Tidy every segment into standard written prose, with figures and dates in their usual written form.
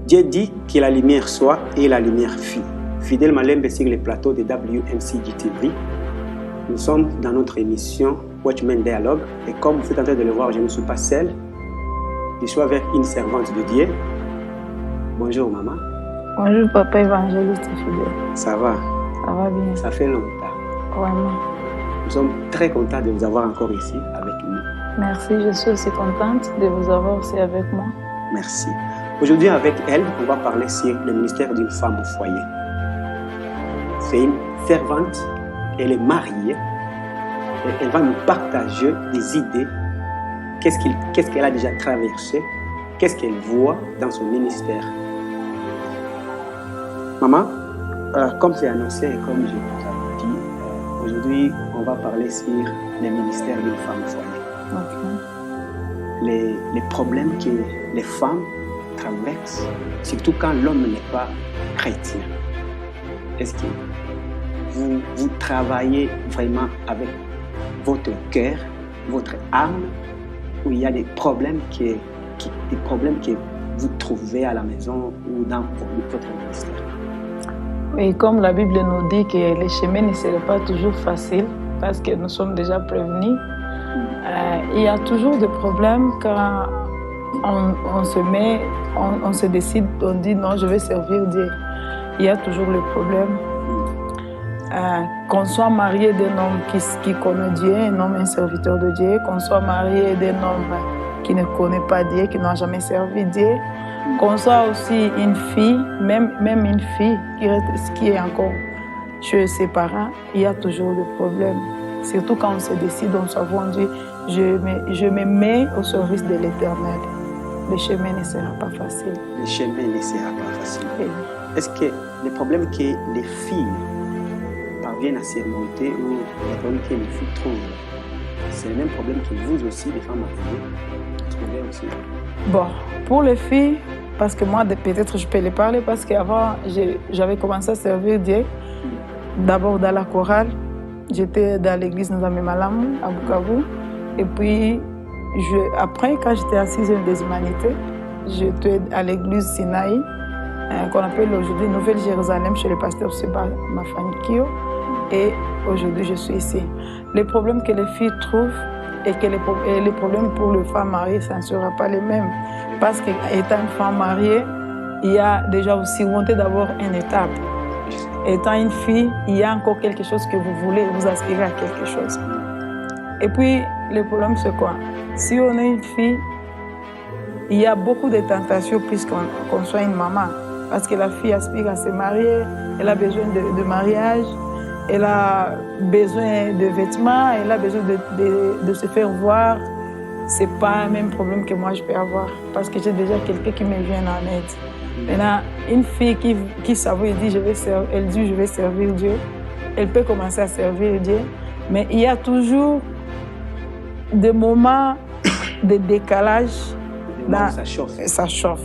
Dieu dit que la lumière soit et la lumière fut. Fidèle Malembe sur les plateaux de WMCG-TV. Nous sommes dans notre émission Watchmen Dialogue et comme vous êtes en train de le voir, je ne suis pas seul. Je suis avec une servante de Dieu. Bonjour maman. Bonjour papa évangéliste fidèle. Ça va? Ça va bien. Ça fait longtemps. Vraiment. Nous sommes très contents de vous avoir encore ici avec nous. Merci, je suis aussi contente de vous avoir aussi avec moi. Merci. Aujourd'hui avec elle, on va parler sur le ministère d'une femme au foyer. C'est une servante, elle est mariée et elle va nous partager des idées. Qu'est-ce qu'elle a déjà traversé? Qu'est-ce qu'elle voit dans son ministère? Maman, comme c'est annoncé et comme je vous avais dit, aujourd'hui on va parler sur le ministère d'une femme au foyer. Okay. Les problèmes que les femmes traversent, surtout quand l'homme n'est pas chrétien. Est-ce que vous travaillez vraiment avec votre cœur, votre âme, ou il y a des problèmes que vous trouvez à la maison ou dans votre ministère? Et comme la Bible nous dit que les chemins ne seraient pas toujours faciles, parce que nous sommes déjà prévenus, il y a toujours des problèmes quand on se décide, on dit non, je vais servir Dieu. Il y a toujours le problème. Qu'on soit marié d'un homme qui connaît Dieu, un homme, un serviteur de Dieu, qu'on soit marié d'un homme qui ne connaît pas Dieu, qui n'a jamais servi Dieu, qu'on soit aussi une fille, même une fille qui est encore chez ses parents, il y a toujours des problèmes. Surtout quand on se décide, on s'avoue Dieu, je me mets au service de l'Éternel. Le chemin ne sera pas facile. Le chemin ne sera pas facile. Oui. Est-ce que les problèmes que les filles parviennent à surmonter ou les problèmes que les filles trouvent, c'est le même problème que vous aussi, les femmes mariées, trouvez aussi? Bon, pour les filles, parce que moi, peut-être je peux les parler, parce qu'avant, j'avais commencé à servir Dieu. D'abord dans la chorale, j'étais dans l'église Nzambe Malamu à Bukavu. Et puis, après, quand j'étais à 6e des humanités, j'étais à l'église Sinaï, qu'on appelle aujourd'hui Nouvelle Jérusalem, chez le pasteur Seba Mafanikio. Et aujourd'hui, je suis ici. Les problèmes que les filles trouvent et les problèmes pour les femmes mariées, ça ne sera pas les mêmes. Parce qu'étant une femme mariée, il y a déjà aussi monté d'abord une étape. Étant une fille, il y a encore quelque chose que vous voulez, vous aspirez à quelque chose. Et puis, le problème, c'est quoi? Si on est une fille, il y a beaucoup de tentations puisqu'on soit une maman. Parce que la fille aspire à se marier, elle a besoin de mariage, elle a besoin de vêtements, elle a besoin de se faire voir. Ce n'est pas le même problème que moi je peux avoir parce que j'ai déjà quelqu'un qui me vient en aide. Maintenant, une fille qui s'avoue et dit je vais servir Dieu, elle peut commencer à servir Dieu, mais il y a toujours des moments de décalage. Là, ça chauffe.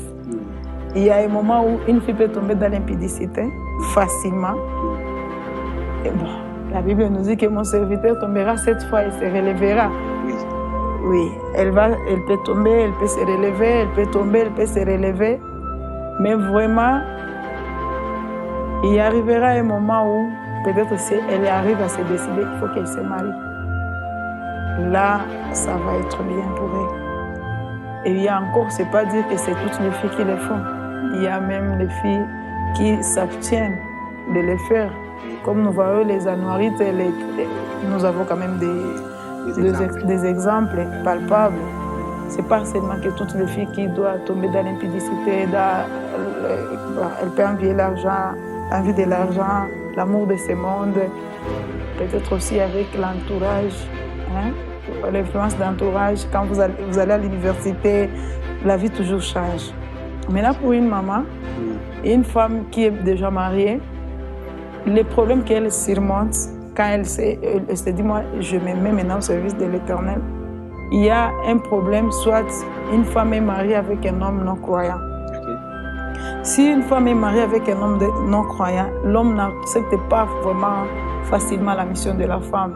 Il y a un moment où une fille peut tomber dans l'impudicité facilement. Et bon, la Bible nous dit que mon serviteur tombera 7 fois et se relèvera. Oui, elle peut tomber, elle peut se relever, elle peut tomber, elle peut se relever. Mais vraiment, il arrivera un moment où peut-être si elle arrive à se décider qu'il faut qu'elle se marie. Là, ça va être bien pour elle. Et il y a encore, c'est pas dire que c'est toutes les filles qui le font. Il y a même les filles qui s'abstiennent de le faire. Comme nous voyons les Anouarites, nous avons quand même des exemples palpables. Ce n'est pas seulement que toutes les filles qui doivent tomber dans l'impudicité, elles peuvent envier l'argent, envie de l'argent, l'amour de ce monde, peut-être aussi avec l'entourage, l'influence d'entourage. Quand vous allez à l'université, la vie toujours change. Maintenant, pour une maman, une femme qui est déjà mariée, les problèmes qu'elle surmonte, quand elle se dit, moi, je me mets maintenant au service de l'Éternel, il y a un problème, soit une femme est mariée avec un homme non-croyant. Okay. Si une femme est mariée avec un homme non-croyant, l'homme n'accepte pas vraiment facilement la mission de la femme.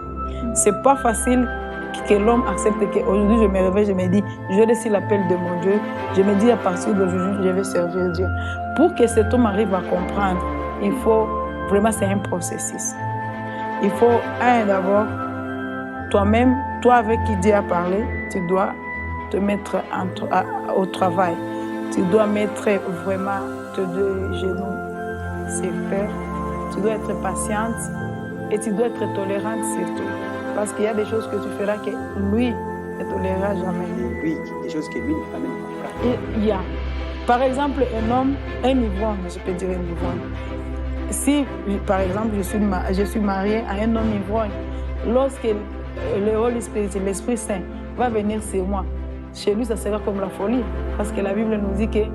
C'est pas facile que l'homme accepte qu'aujourd'hui je me réveille, je me dis, je laisse l'appel de mon Dieu. Je me dis à partir d'aujourd'hui, je vais servir Dieu. Pour que cet homme arrive à comprendre, il faut vraiment, c'est un processus. Il faut, d'abord, toi-même, toi avec qui Dieu a parlé, tu dois te mettre au travail. Tu dois mettre vraiment tes deux genoux sur terre. Tu dois être patiente et tu dois être tolérante surtout. Parce qu'il y a des choses que tu feras que lui ne tolérera jamais. Oui, des choses que lui ne peut même pas faire. Il y a, par exemple, un homme, un ivrogne, je peux dire un ivrogne. Si, par exemple, je suis mariée à un homme ivrogne, lorsque le Holy Spirit, l'Esprit Saint, va venir sur moi, chez lui, ça sera comme la folie. Parce que la Bible nous dit que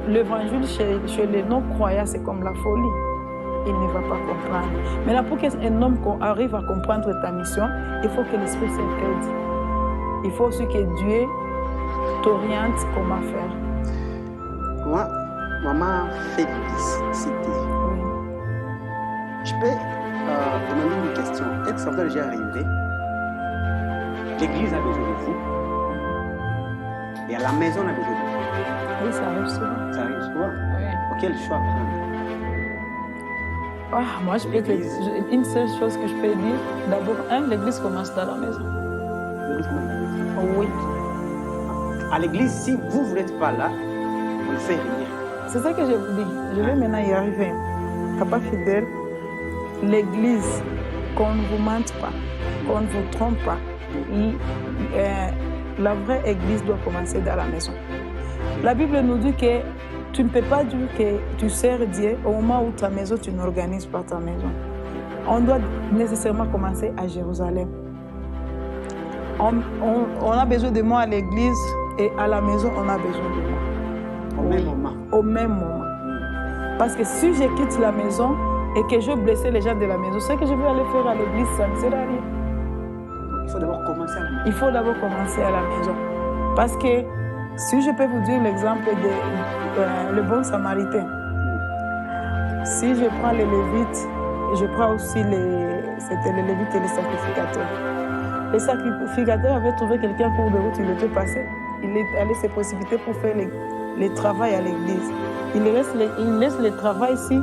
l'évangile chez les non-croyants, c'est comme la folie. Il ne va pas comprendre. Mais là, pour qu'un homme arrive à comprendre ta mission, il faut que l'Esprit Saint t'aide. Il faut aussi que Dieu t'oriente comment faire. Moi, maman Félicité. Oui. Je peux demander une question. Est-ce que ça vous est déjà arrivé? L'église a besoin de vous. Et à la maison, on a besoin de vous. Oui, ça arrive souvent. Ça arrive souvent. Oui. Quel choix prendre? Moi, une seule chose que je peux dire, d'abord, l'église commence dans la maison. L'église commence dans la maison. Oui. À l'église, si vous n'êtes pas là, on ne fait rien. C'est ça que je vous dis. Je vais maintenant y arriver. Papa fidèle, l'église, qu'on ne vous mente pas, qu'on ne vous trompe pas. La vraie église doit commencer dans la maison. La Bible nous dit que tu ne peux pas dire que tu sers Dieu au moment où ta maison, tu n'organises pas ta maison. On doit nécessairement commencer à Jérusalem. On a besoin de moi à l'église et à la maison, on a besoin de moi. Au même moment. Au même moment. Parce que si je quitte la maison et que je blesse les gens de la maison, ce que je vais aller faire à l'église, ça ne sert à rien. Il faut d'abord commencer à la maison. Il faut d'abord commencer à la maison. Parce que si je peux vous dire l'exemple de le bon samaritain, si je prends les Lévites, je prends aussi c'était les Lévites et les sacrificateurs. Les sacrificateurs avaient trouvé quelqu'un en cours de route, il était passé. Il est allé se précipiter pour faire le travail à l'église. Il laisse le travail ici,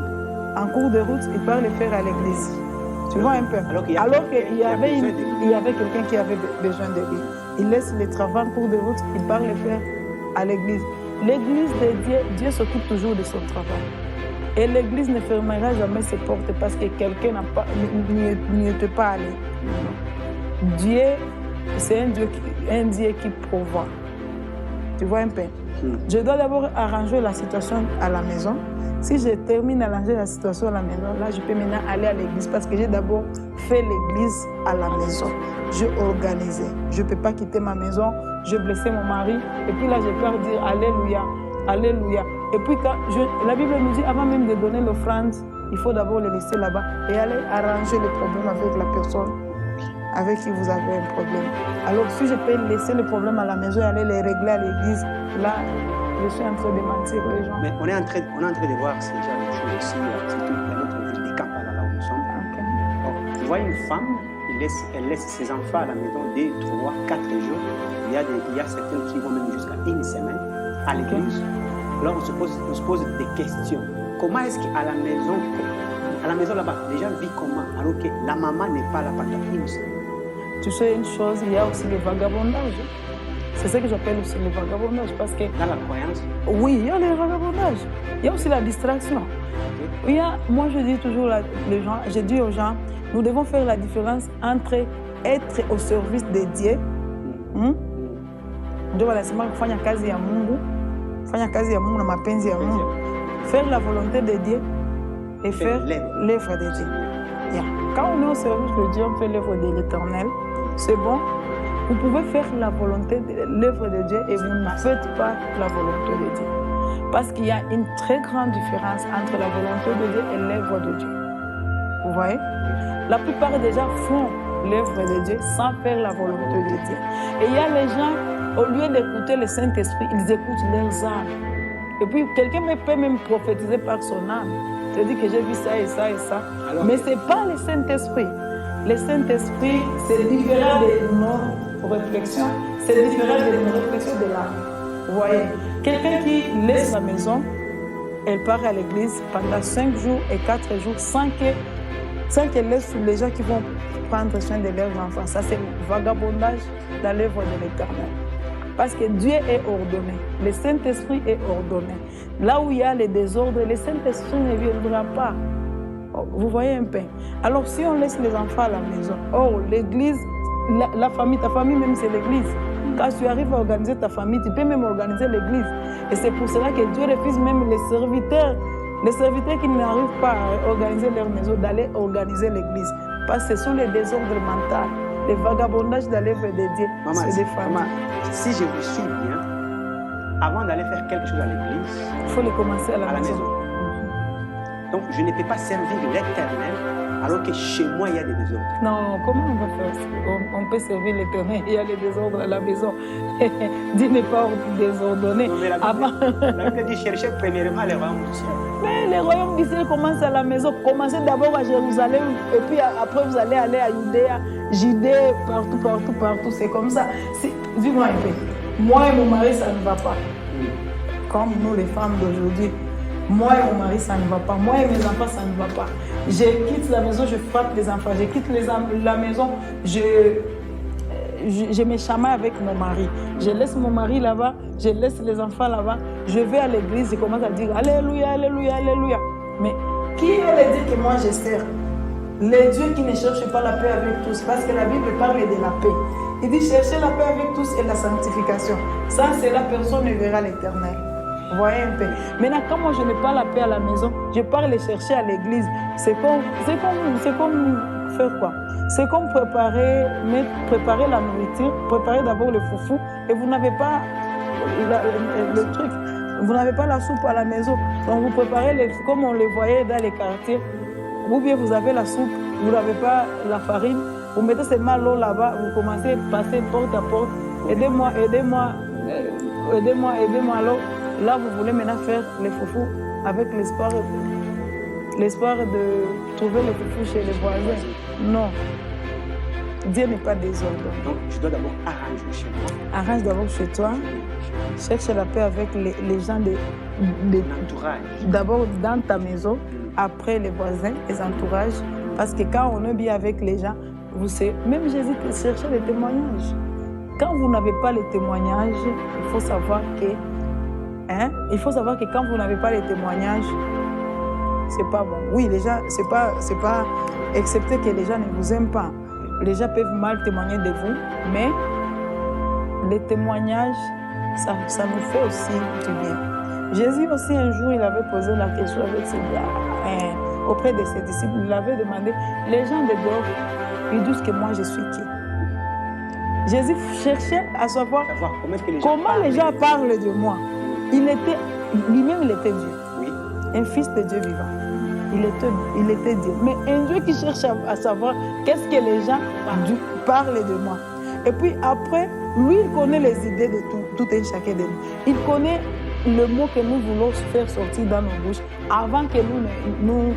en cours de route, il part le faire à l'église. Tu vois un peu. Alors qu'il y avait quelqu'un qui avait besoin de lui. Il laisse le travail en cours de route, il part le faire à l'église. L'église de Dieu, Dieu s'occupe toujours de son travail. Et l'église ne fermera jamais ses portes parce que quelqu'un n'y était pas allé. Dieu, c'est un Dieu qui pourvoit. Tu vois un peu. Je dois d'abord arranger la situation à la maison. Si je termine à arranger la situation à la maison, là, je peux maintenant aller à l'église parce que j'ai d'abord fait l'église à la maison. J'ai organisé. Je ne peux pas quitter ma maison. Je blessais mon mari. Et puis là, j'ai peur de dire Alléluia, Alléluia. Et puis la Bible nous dit, avant même de donner l'offrande, il faut d'abord le laisser là-bas et aller arranger le problème avec la personne avec qui vous avez un problème. Alors, si je peux laisser le problème à la maison et aller les régler à l'église, là, je suis en train de mentir les gens. Mais on est en train de voir ces genre de choses aussi, surtout dans notre ville de Kampala, là où nous sommes. Okay. Donc, tu vois une femme, elle laisse ses enfants à la maison 2, 3, 4 jours. Il y a certaines qui vont même jusqu'à une semaine à l'église. Okay. Alors, on se pose des questions. Comment est-ce qu'à la maison là-bas, les gens vivent comment? Alors que la maman n'est pas là pendant une semaine. Tu sais une chose, il y a aussi le vagabondage. C'est ce que j'appelle aussi le vagabondage parce que... Dans la croyance? Oui, il y a le vagabondage. Il y a aussi la distraction. Okay. Moi, je dis toujours aux gens, nous devons faire la différence entre être au service de Dieu. Ndio wanasema kufanya kazi ya Mungu, na mapenzi ya Mungu. Faire la volonté de Dieu et faire l'œuvre de Dieu. Yeah. Quand on est au service de Dieu, on fait l'œuvre de l'Éternel. C'est bon. Vous pouvez faire la volonté de l'œuvre de Dieu et vous ne faites pas la volonté de Dieu. Parce qu'il y a une très grande différence entre la volonté de Dieu et l'œuvre de Dieu. Vous voyez? La plupart des gens font l'œuvre de Dieu sans faire la volonté de Dieu. Et il y a les gens, au lieu d'écouter le Saint-Esprit, ils écoutent leurs âmes. Et puis quelqu'un peut même prophétiser par son âme. C'est-à-dire que j'ai vu ça et ça et ça. Alors, mais ce n'est pas le Saint-Esprit. le Saint-Esprit, c'est différent de nos réflexions, c'est différent de nos réflexions de l'âme. Vous voyez, quelqu'un qui laisse la maison, elle part à l'église pendant 5 jours et 4 jours sans qu'elle laisse les gens qui vont prendre soin de leurs enfants. Ça, c'est le vagabondage dans l'œuvre de l'Éternel. Parce que Dieu est ordonné, le Saint-Esprit est ordonné. Là où il y a le désordre, le Saint-Esprit ne viendra pas. Vous voyez un peu. Alors si on laisse les enfants à la maison, l'église, la famille, ta famille même c'est l'église. Quand tu arrives à organiser ta famille, tu peux même organiser l'église. Et c'est pour cela que Dieu refuse même les serviteurs qui n'arrivent pas à organiser leur maison, d'aller organiser l'église. Parce que ce sont les désordres mentaux, les vagabondages dans l'œuvre de Dieu. Maman, si je vous suis bien, avant d'aller faire quelque chose à l'église, il faut les commencer à la maison. Donc je ne peux pas servir l'Éternel alors que chez moi il y a des désordres. Non, comment on va faire ça? On peut servir l'Éternel, il y a les désordres à la maison. Dieu n'est pas désordonné. La Bible dit chercher premièrement les royaumes du ciel. Mais les royaumes du ciel commencent à la maison. Commencez d'abord à Jérusalem et puis après vous allez aller à Judée, partout. C'est comme ça. Dis-moi un peu. Moi et mon mari, ça ne va pas. Comme nous les femmes d'aujourd'hui. Moi et mon mari, ça ne va pas. Moi et mes enfants, ça ne va pas. Je quitte la maison, je frappe les enfants. Je quitte la maison, je me chamaille avec mon mari. Je laisse mon mari là-bas, je laisse les enfants là-bas. Je vais à l'église, je commence à dire Alléluia, Alléluia, Alléluia. Mais qui est le Dieu que moi je sers? Le Dieu qui ne cherche pas la paix avec tous. Parce que la Bible parle de la paix. Il dit chercher la paix avec tous et la sanctification. Ça, c'est la personne ne verra l'Éternel. Vous voyez un peu. Maintenant, quand moi je n'ai pas la paix à la maison, je pars les chercher à l'église. C'est comme faire quoi? C'est comme préparer la nourriture, préparer d'abord le foufou, et vous n'avez pas le truc, vous n'avez pas la soupe à la maison. Donc vous préparez comme on le voyait dans les quartiers, ou bien vous avez la soupe, vous n'avez pas la farine, vous mettez seulement l'eau là-bas, vous commencez à passer porte à porte, aidez-moi. Alors, là, vous voulez maintenant faire les foufous avec l'espoir de trouver les foufous chez les voisins. Non. Dieu n'est pas désordonné. Donc, je dois d'abord arranger chez moi. Arrange d'abord chez toi. Cherche la paix avec les gens de l'entourage. D'abord dans ta maison, après les voisins, les entourages. Parce que quand on est bien avec les gens, vous savez, même Jésus cherchait les témoignages. Quand vous n'avez pas les témoignages, il faut savoir que quand vous n'avez pas les témoignages, c'est pas bon. Oui, les gens, c'est pas excepté que les gens ne vous aiment pas. Les gens peuvent mal témoigner de vous, mais les témoignages, ça nous fait aussi du bien. Jésus aussi, un jour, il avait posé la question auprès de ses disciples. Il avait demandé, les gens de dehors, ils disent que moi, je suis qui? Jésus cherchait à savoir comment les gens parlent de moi. Lui-même, il était Dieu. Oui. Un fils de Dieu vivant. Il était Dieu. Mais un Dieu qui cherche à savoir qu'est-ce que les gens parlent de moi. Et puis après, lui, il connaît les idées de tout un chacun de nous. Il connaît le mot que nous voulons faire sortir dans nos bouches avant que nous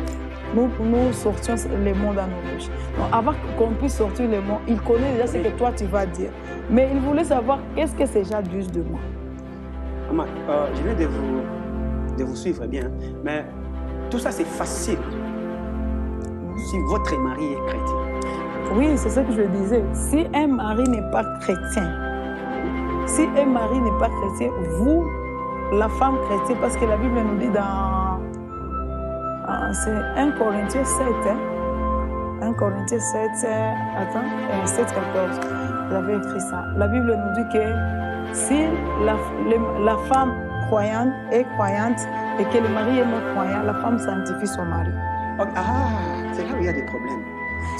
sortions les mots dans nos bouches. Donc, avant qu'on puisse sortir les mots, il connaît déjà ce que toi tu vas dire. Mais il voulait savoir qu'est-ce que ces gens disent de moi. Maman, je viens de vous suivre bien, mais tout ça c'est facile si votre mari est chrétien. Oui, c'est ce que je disais. Si un mari n'est pas chrétien, vous, la femme chrétienne, parce que la Bible nous dit dans... c'est 1 Corinthiens 7, 1 Corinthiens 7, 7, 14. J'avais écrit ça. La Bible nous dit que si la femme croyante est croyante et que le mari est non croyant, la femme sanctifie son mari. C'est là où il y a des problèmes.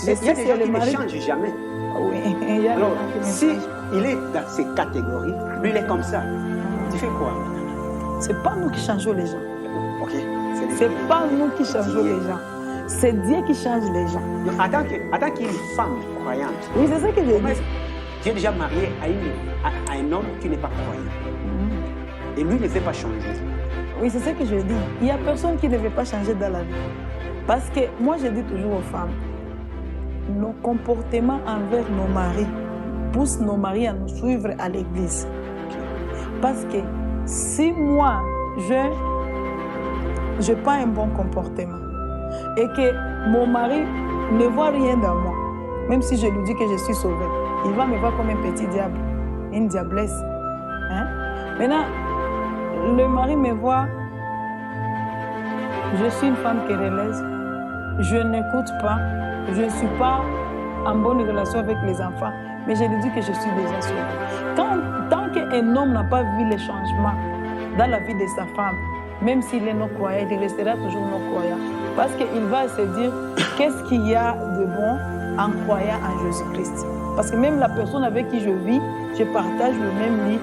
Il y a des gens qui ne changent jamais. Oui. Alors, si il est dans ces catégories, lui il est comme ça, tu fais quoi? C'est pas nous qui changeons les gens. Ok. C'est pas nous qui changeons les gens. C'est Dieu qui change les gens. Donc, en tant qu'une femme croyante, oui, c'est ça que j'ai dit. Tu es déjà marié à un homme qui n'est pas croyant. Et lui ne veut pas changer. Oui, c'est ce que je dis. Il n'y a personne qui ne veut pas changer dans la vie. Parce que moi, je dis toujours aux femmes, nos comportements envers nos maris poussent nos maris à nous suivre à l'église. Parce que si moi, je n'ai pas un bon comportement et que mon mari ne voit rien dans moi, même si je lui dis que je suis sauvée, il va me voir comme un petit diable, une diablesse. Hein? Maintenant, le mari me voit, je suis une femme querelleuse, je n'écoute pas, je ne suis pas en bonne relation avec les enfants, mais je lui dis que je suis déjà sauvée. Tant qu'un homme n'a pas vu les changements dans la vie de sa femme, même s'il est non-croyant, il restera toujours non-croyant. Parce qu'il va se dire, qu'est-ce qu'il y a de bon en croyant en Jésus-Christ? Parce que même la personne avec qui je vis, je partage le même lit,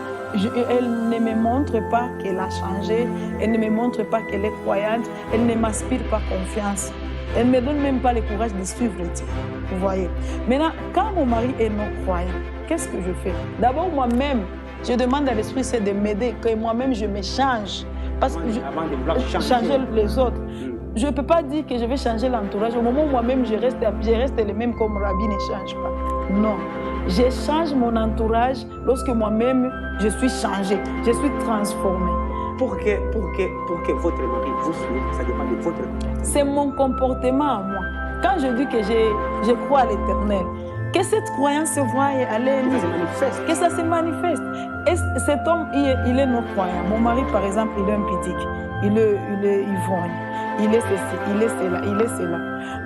elle ne me montre pas qu'elle a changé, elle ne me montre pas qu'elle est croyante, elle ne m'inspire pas confiance. Elle ne me donne même pas le courage de suivre Dieu. Vous voyez. Maintenant, quand mon mari est non-croyant, qu'est-ce que je fais? D'abord, moi-même, je demande à l'Esprit Saint de m'aider, que moi-même je me change. Parce que changer les autres. Je ne peux pas dire que je vais changer l'entourage. Au moment où moi-même je reste le même comme Rabbi ne change pas. Non. Je change mon entourage lorsque moi-même je suis changée, je suis transformée. Pour que votre mari vous suive, ça dépend de votre comportement. C'est mon comportement à moi. Quand je dis que je crois à l'Éternel, que cette croyance se voie à l'église, que ça se manifeste. Et cet homme, il est non-croyant. Mon mari, par exemple, il est un pédique, il est ivrogne, il est ceci, il est cela, il est cela.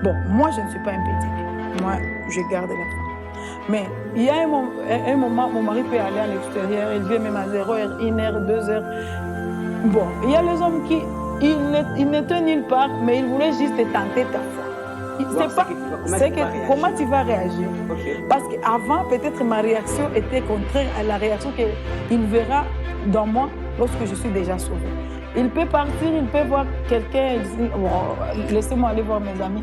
Bon, moi, je ne suis pas un pédique. Moi, je garde la foi. Mais il y a un moment, mon mari peut aller à l'extérieur, il vient même à 0h, 1h, 2h. Bon, il y a les hommes qui, ils n'étaient nulle part, mais ils voulaient juste tenter ta foi. Comment tu vas réagir. Okay. Parce qu'avant, peut-être ma réaction était contraire à la réaction qu'il verra dans moi lorsque je suis déjà sauvée. Il peut partir, il peut voir quelqu'un, bon, laissez-moi aller voir mes amis.